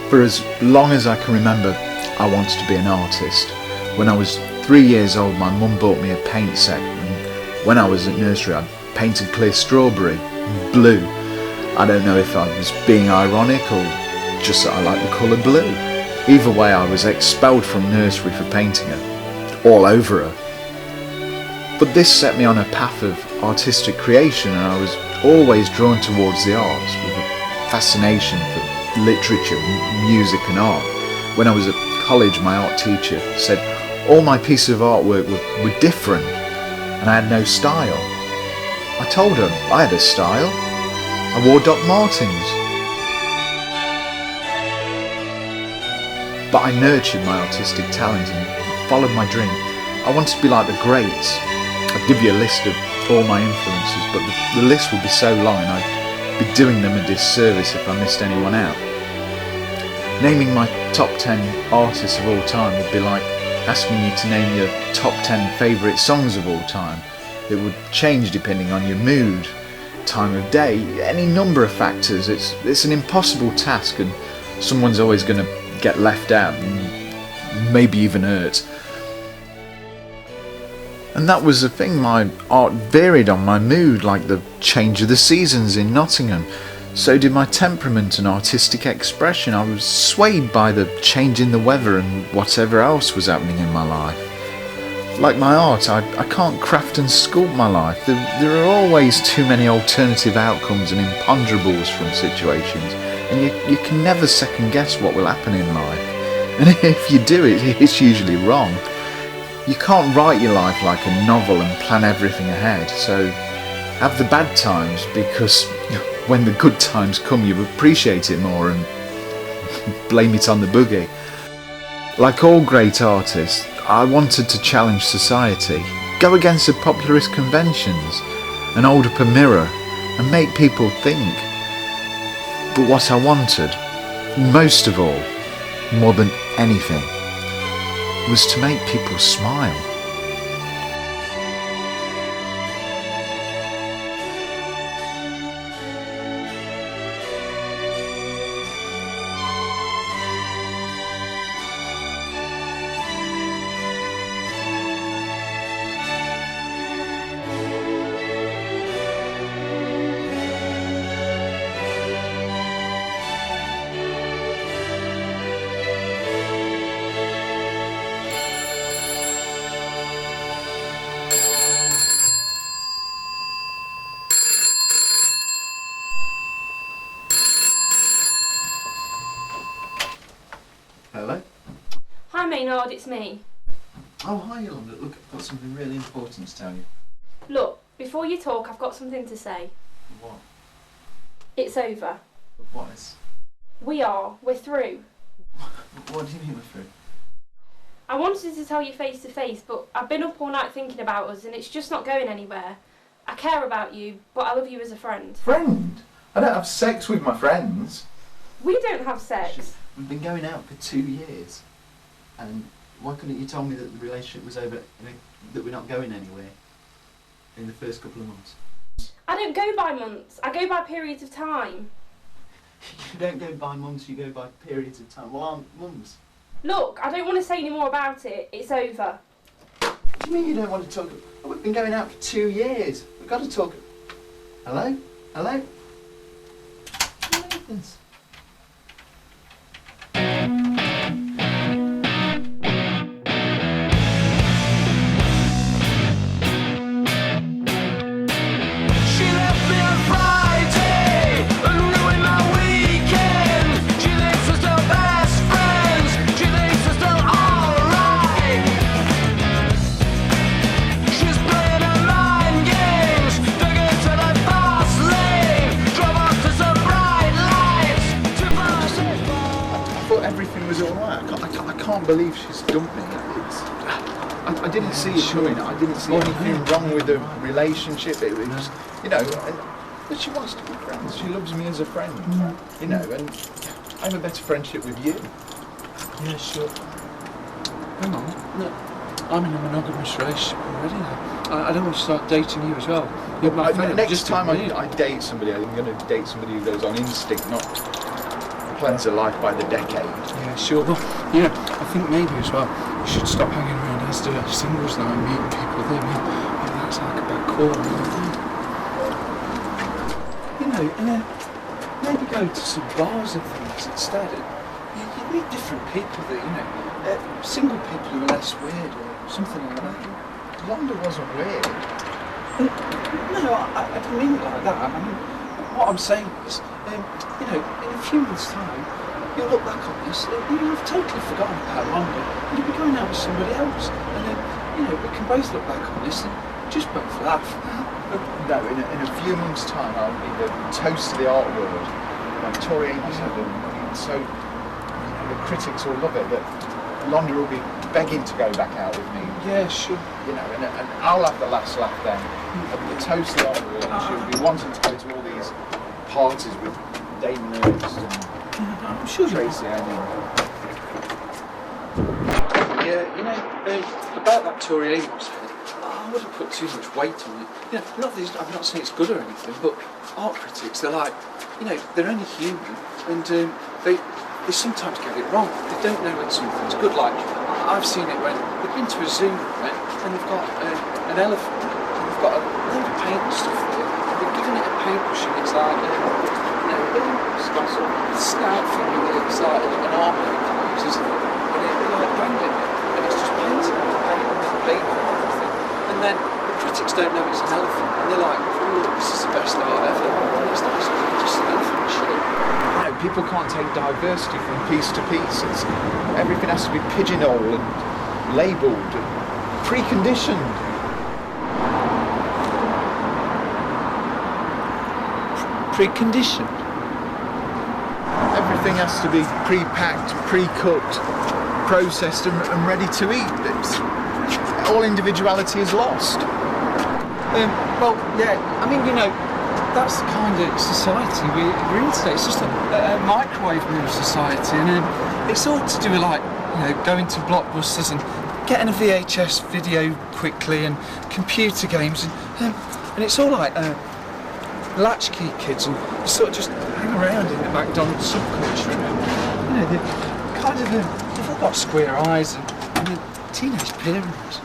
For as long as I can remember, I wanted to be an artist. When I was 3 years old, my mum bought me a paint set, and when I was at nursery, I painted clear strawberry, blue. I don't know if I was being ironic or just that I like the colour blue. Either way, I was expelled from nursery for painting her, all over her. But this set me on a path of artistic creation, and I was always drawn towards the arts with a fascination for literature, music and art. When I was at college, my art teacher said all my pieces of artwork were different and I had no style. I told her I had a style. I wore Doc Martens. But I nurtured my artistic talent and followed my dream. I wanted to be like the greats. I'd give you a list of all my influences, but the list would be so long and I'd be doing them a disservice if I missed anyone out. Naming my top 10 artists of all time would be like asking you to name your top 10 favourite songs of all time. It would change depending on your mood, time of day, any number of factors. It's an impossible task, and someone's always going to get left out and maybe even hurt. And that was the thing, my art varied on my mood, like the change of the seasons in Nottingham. So did my temperament and artistic expression. I was swayed by the change in the weather and whatever else was happening in my life. Like my art, I can't craft and sculpt my life. There are always too many alternative outcomes and imponderables from situations, and you can never second guess what will happen in life. And if you do, it's usually wrong. You can't write your life like a novel and plan everything ahead, so have the bad times, because when the good times come you appreciate it more and blame it on the boogie. Like all great artists, I wanted to challenge society, go against the popularist conventions and hold up a mirror and make people think. But what I wanted, most of all, more than anything, was to make people smile. Hello? Hi Maynard, it's me. Oh, hi Yolanda. Look, I've got something really important to tell you. Look, before you talk, I've got something to say. What? It's over. What is? We're through. What do you mean we're through? I wanted to tell you face to face, but I've been up all night thinking about us and it's just not going anywhere. I care about you, but I love you as a friend. Friend? I don't have sex with my friends. We don't have sex. We've been going out for 2 years. And why couldn't you tell me that the relationship was over, that we're not going anywhere in the first couple of months? I don't go by months, I go by periods of time. You don't go by months, you go by periods of time. Well, aren't months? Look, I don't want to say any more about it, it's over. What do you mean you don't want to talk? We've been going out for 2 years. We've got to talk. Hello? Hello? What is this? I can't believe she's dumped me. I didn't see it coming. I didn't see anything wrong with the relationship. It was, but she wants to be friends. She loves me as a friend, and I have a better friendship with you. Yeah, sure. Hang on. Look, I'm in a monogamous relationship already now. I don't want to start dating you as well. You're my friend. Next time I date somebody, I'm going to date somebody who goes on instinct, not Plans of life by the decade. Yeah, sure. Well, I think maybe as well you should stop hanging around Asda singles now and meeting people there. Maybe that's like a bad call. And then maybe go to some bars and things instead. You meet different people there, single people who are less weird or something like that. London wasn't weird. No, I didn't mean it like that. I mean, what I'm saying is, in a few months' time, you'll look back on this and you'll have totally forgotten about London and you'll be going out with somebody else. And then, we can both look back on this and just both laugh. No, in a few months' time, I'll be the toast of the art world. Like Tori Amos said, so the critics will love it that London will be begging to go back out with me. Yeah, sure. And I'll have the last laugh then. I'll be the toast of the art world, and she'll be wanting to go to all these parties with Damon Hirst and I'm sure Tracy. About that Tori Amos head, I wouldn't put too much weight on it. I'm not saying it's good or anything, but art critics, they're like, they're only human, and they sometimes get it wrong. They don't know when something's good. Like, I've seen it when they've been to a zoo, right, and they've got an elephant, and they've got a load of paint and stuff there, and they're giving it a paintbrush, and it's like, it's got sort of a snout thing with it, it's like an arm that it closes, isn't it? And they're like banging it, and it's just painting it, and there's paint and everything. And then the critics don't know it's an elephant, and they're like, oh, this is the best art ever. And it's not, it's just an elephant shit. People can't take diversity from piece to piece. Everything has to be pigeonholed and labelled and preconditioned. Preconditioned? Everything has to be pre-packed, pre-cooked, processed and ready to eat. All individuality is lost. That's the kind of society we're in today. It's just a microwave move society, and it's all to do with going to blockbusters and getting a VHS video quickly and computer games, and it's all like latchkey kids and sort of just hang around in the McDonald's subculture. They've all got square eyes and teenage parents.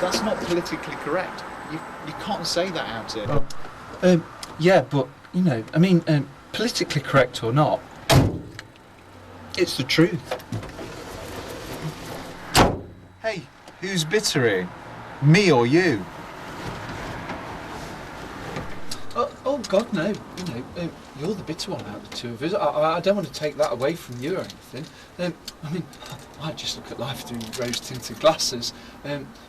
That's not politically correct. You can't say that out here. Yeah, but politically correct or not, it's the truth. Hey, who's bitter here? Me or you? Oh God, no. You're the bitter one out of the two of us. I don't want to take that away from you or anything. I just look at life through rose-tinted glasses.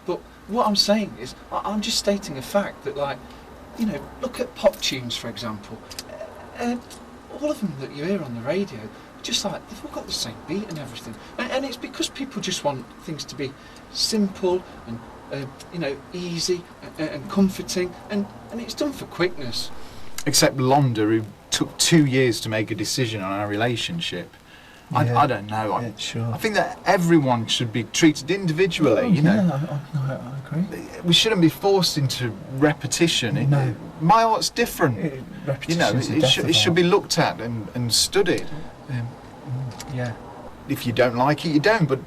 But what I'm saying is, I'm just stating a fact that, look at pop tunes, for example. All of them that you hear on the radio, just they've all got the same beat and everything. And it's because people just want things to be simple and easy and comforting, and it's done for quickness. Except Londa, who took 2 years to make a decision on our relationship. Yeah. I don't know. Sure. I think that everyone should be treated individually. I agree. We shouldn't be forced into repetition. No. My art's different. Repetition it should be looked at and studied. Yeah. If you don't like it, you don't. But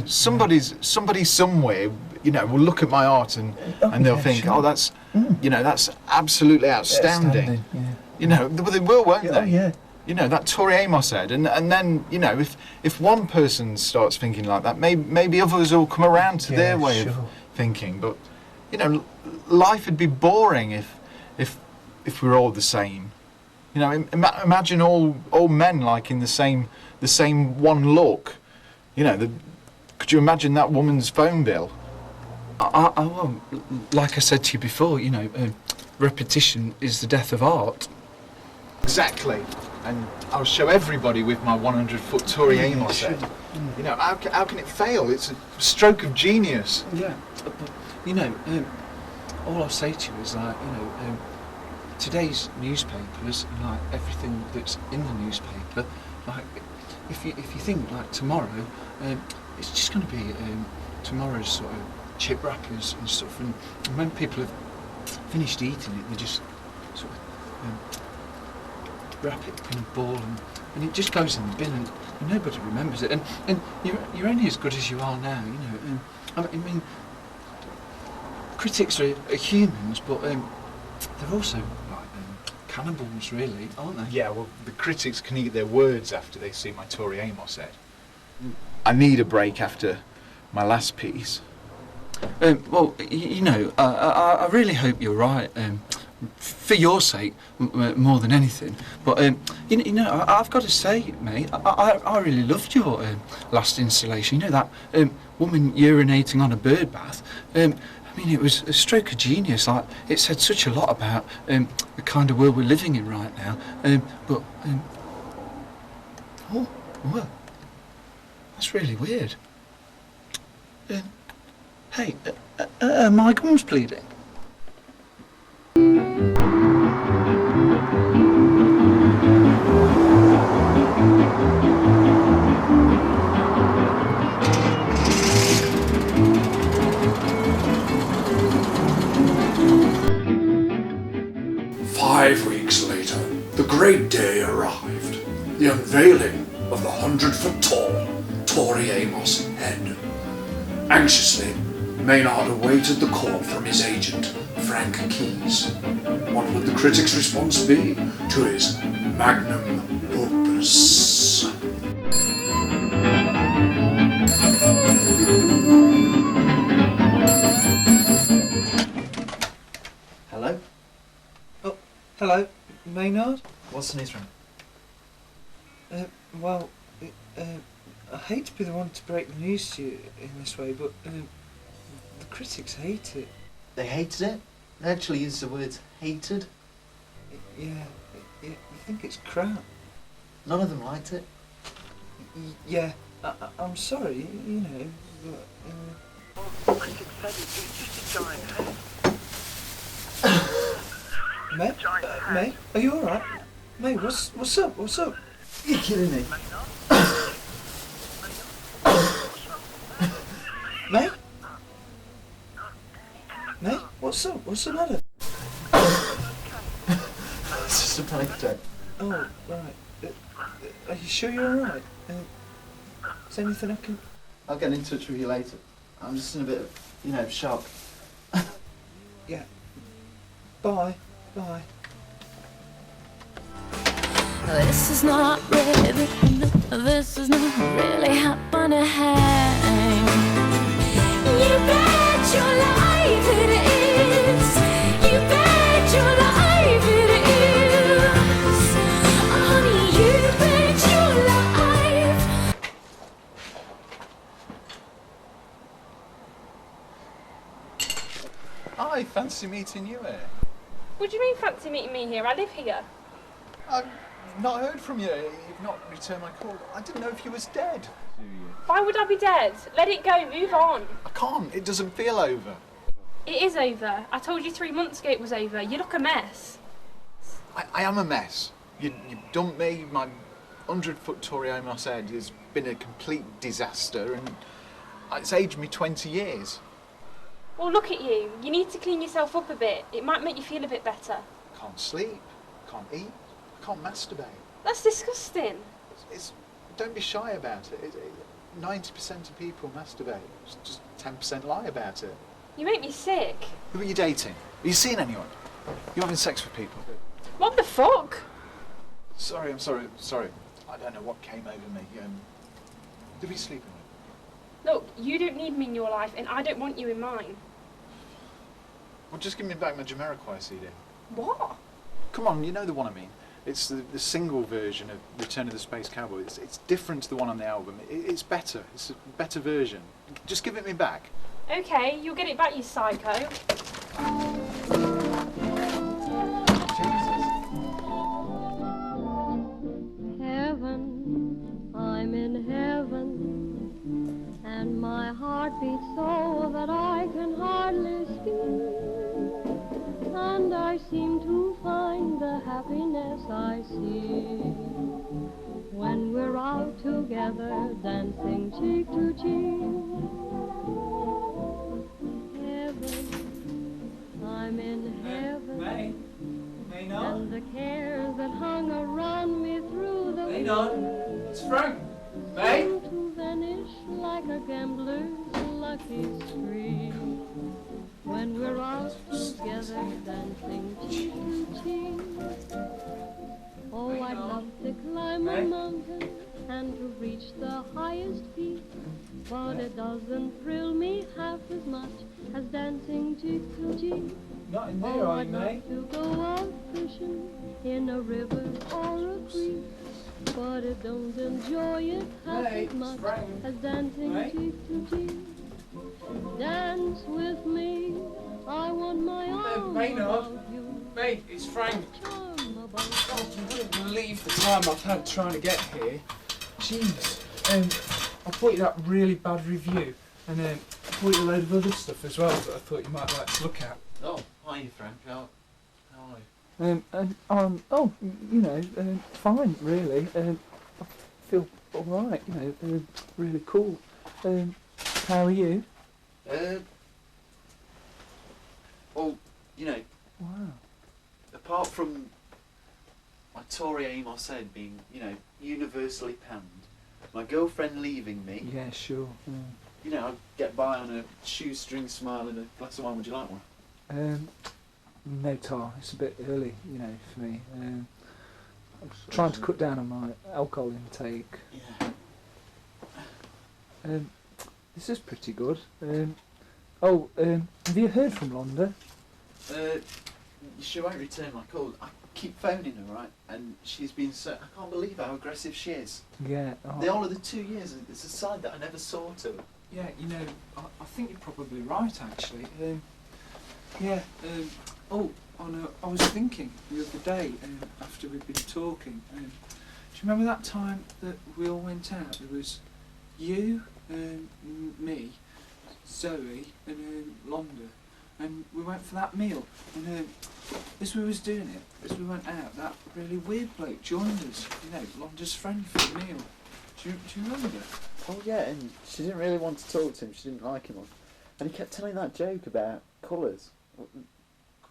somebody somewhere, will look at my art and they'll think, sure. oh, that's that's absolutely outstanding. Yeah. But they will, won't they? Oh yeah. That Tori Amos said, and then if one person starts thinking like that, maybe others will come around to their way of thinking. But life would be boring if we were all the same. Imagine all men in the same one look. Could you imagine that woman's phone bill? Well, like I said to you before, repetition is the death of art. Exactly. And I'll show everybody with my 100-foot Tori Amos head. How can it fail? It's a stroke of genius. Yeah, but all I'll say to you is today's newspapers and everything that's in the newspaper, if you think tomorrow, it's just going to be tomorrow's sort of chip wrappers and stuff, and when people have finished eating it, they just sort of scrap it, pin a ball, and it just goes in the bin, and nobody remembers it. And you're only as good as you are now, you know. I mean, critics are humans, but they're also like cannibals, really, aren't they? Yeah, well, the critics can eat their words after they see my Tori Amos Ed. I need a break after my last piece. Well, you know, I really hope you're right, for your sake, more than anything. But, you know, I've got to say, mate, I really loved your last installation. You know, that woman urinating on a bird bath. I mean, it was a stroke of genius. Like, it said such a lot about the kind of world we're living in right now. Oh, well, that's really weird. Hey, my gum's bleeding. Five weeks later, the great day arrived. The unveiling of the 100-foot tall Tori Amos head. Anxiously, Maynard awaited the call from his agent, Frank Keyes. What would the critics' response be to his magnum opus? Hello? Oh, hello, Maynard? What's the news, Frank? Well, I hate to be the one to break the news to you in this way, but the critics hate it. They hated it? They actually used the words hated? Yeah, I think it's crap. None of them liked it? Yeah, I'm sorry, you know, but... May? May? Are you alright? May, what's up? What's up? You're kidding me. May? May? What's up? What's the matter? It's just a panic attack. Oh, right. Are you sure you're alright? Is there anything I can... I'll get in touch with you later. I'm just in a bit of, you know, shock. Yeah. Bye. Bye. This is not really, this is not really happening. You bet your life it is. You bet your life it is. Honey, you bet your life. I fancy meeting you here. What do you mean fancy meeting me here? I live here. I've not heard from you. You've not returned my call. I didn't know if you was dead. Do you? Why would I be dead? Let it go, move on. I can't. It doesn't feel over. It is over. I told you 3 months ago it was over. You look a mess. I am a mess. You dumped me. My 100-foot Tori Amos head has been a complete disaster, and it's aged me 20 years. Well, look at you. You need to clean yourself up a bit. It might make you feel a bit better. I can't sleep. I can't eat. I can't masturbate. That's disgusting. Don't be shy about it. 90% of people masturbate. Just 10% lie about it. You make me sick. Who are you dating? Are you seeing anyone? You having sex with people? What the fuck? Sorry, I'm sorry. I don't know what came over me. Did we sleep in it? Look, you don't need me in your life, and I don't want you in mine. Well, just give me back my Jamiroquai CD. What? Come on, you know the one I mean. It's the single version of Return of the Space Cowboy. It's different to the one on the album. It's better. It's a better version. Just give it me back. Okay, you'll get it back, you psycho. Heaven, I'm in heaven, and my heart beats so that I can hardly speak, and I seem to find the happiness I see when we're out together dancing cheek to cheek. Heaven, I'm in heaven. and the cares that hung around me through the week It's Frank. May? seem to vanish like a gambler's lucky streak. When we're out together dancing cheek to cheek. Oh, I'd love to climb a mountain and to reach the highest peak, but it doesn't thrill me half as much as dancing cheek to cheek. Not in there, Oh, are I'd you, May? love to go out fishing in a river or a creek, but it don't enjoy it half May, as much Frank. as dancing May? cheek to cheek. Dance with me, I want my arm Maynard. about you. May, it's Frank. Charm about God, you wouldn't believe the time I've had trying to get here. Jeez. I bought you that really bad review, and I bought you a load of other stuff as well that I thought you might like to look at. Oh, hi, Frank. How are you? Fine, really. I feel all right. Really cool. How are you? Well, Wow. apart from my Tory Amos head being, universally panned, my girlfriend leaving me, Yeah, sure. I'd get by on a shoestring smile and a glass of wine. Would you like one? No, Tar. It's a bit early, for me. I'm trying to cut down on my alcohol intake. Yeah. This is pretty good. Have you heard from Londa? She won't return my call. I keep phoning her, right? And she's been so... I can't believe how aggressive she is. Yeah. The whole of the 2 years, it's a side that I never saw to her. Yeah, I think you're probably right, actually. I was thinking the other day, after we'd been talking, do you remember that time that we all went out? There was you, me, Zoe, and Londa, and we went for that meal. And as we was doing it, as we went out, that really weird bloke joined us. Londa's friend for the meal. Do you remember? Oh yeah, and she didn't really want to talk to him. She didn't like him. And he kept telling that joke about colours.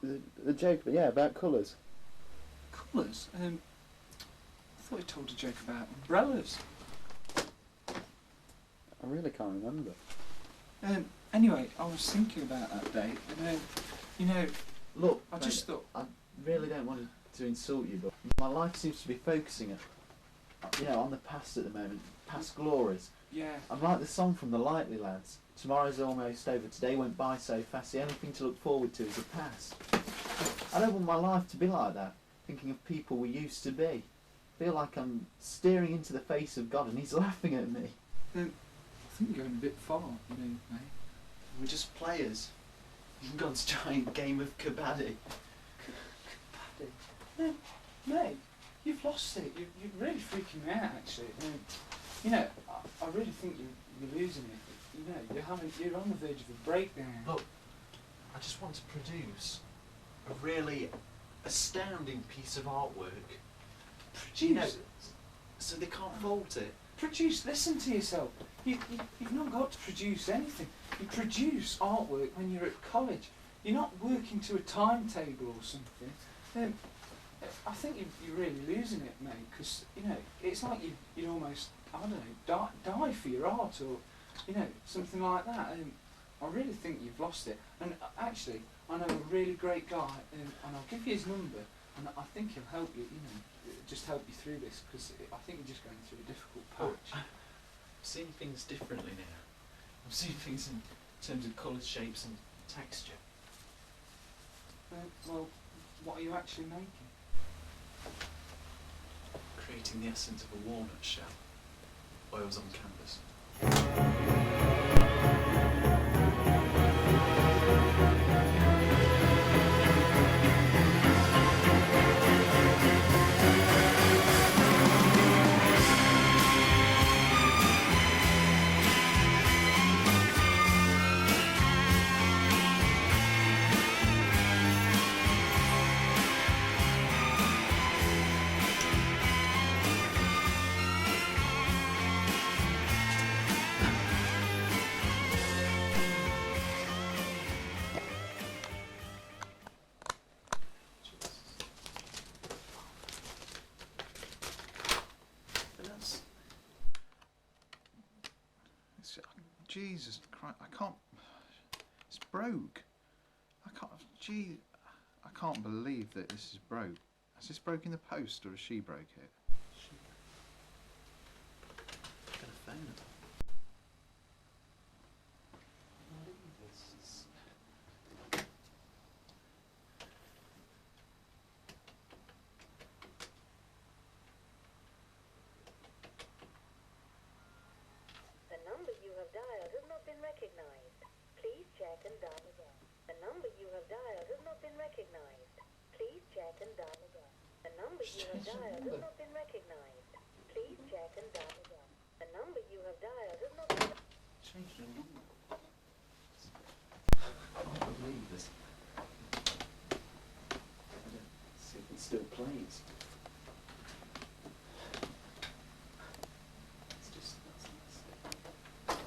The joke, but yeah, about colours. Colours? I thought he told a joke about umbrellas. I really can't remember. Anyway, I was thinking about that day, and Look, I just thought... I really don't want to insult you, but my life seems to be focusing on the past at the moment, past glories. Yeah. I'm like the song from the Lightly Lads. Tomorrow's almost over, today went by so fast, the only thing to look forward to is the past. I don't want my life to be like that, thinking of people we used to be. I feel like I'm staring into the face of God and he's laughing at me. I think you're going a bit far, mate. We're just players in God's giant game of kabaddi. Kabaddi? Mate, you've lost it. You're really freaking me out, actually. I really think you're losing it. You're on the verge of a breakdown. Look, I just want to produce a really astounding piece of artwork. Produce? So they can't fault it. Produce, listen to yourself. You've not got to produce anything. You produce artwork when you're at college. You're not working to a timetable or something. I think you're really losing it, mate, because, it's like you'd almost, I don't know, die for your art or, something like that. I really think you've lost it. And actually, I know a really great guy, and I'll give you his number, and I think he'll help you, just help you through this, because I think you're just going through a difficult patch. I'm seeing things differently now. I'm seeing things in terms of colours, shapes and texture. Well, what are you actually making? Creating the essence of a walnut shell. Oils on canvas. Jesus Christ, I can't... It's broke. I can't believe that this is broke. Has this broke in the post, or has she broke it? I'm gonna phone her. The number you have dialed has not been recognized. Please check and dial again. The number you have dialed has not been recognized. Please check and dial again. The number you have dialed has not been recognized. Please check and dial again. The number you have dialed has not been... Change the number. I can't believe this. I don't see if it still plays. It's just...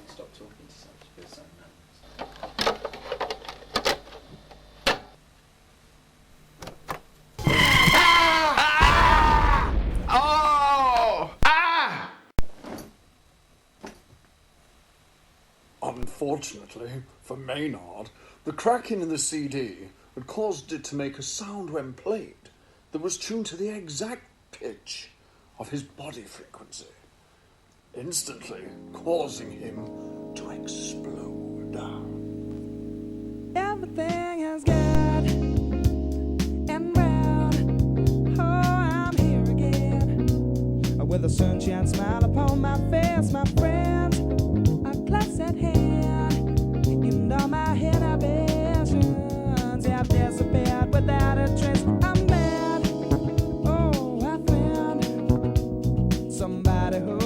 Stop talking to someone, she feels so nervous. Oh! Ah! Unfortunately for Maynard, the cracking in the CD had caused it to make a sound when played that was tuned to the exact pitch of his body frequency, instantly causing him to explode. Everything is good and well. Oh, I'm here again with a sunshine smile upon my face, my friends. A glass at hand, and all my inhibitions have disappeared without a trace. I'm mad. Oh, I found somebody who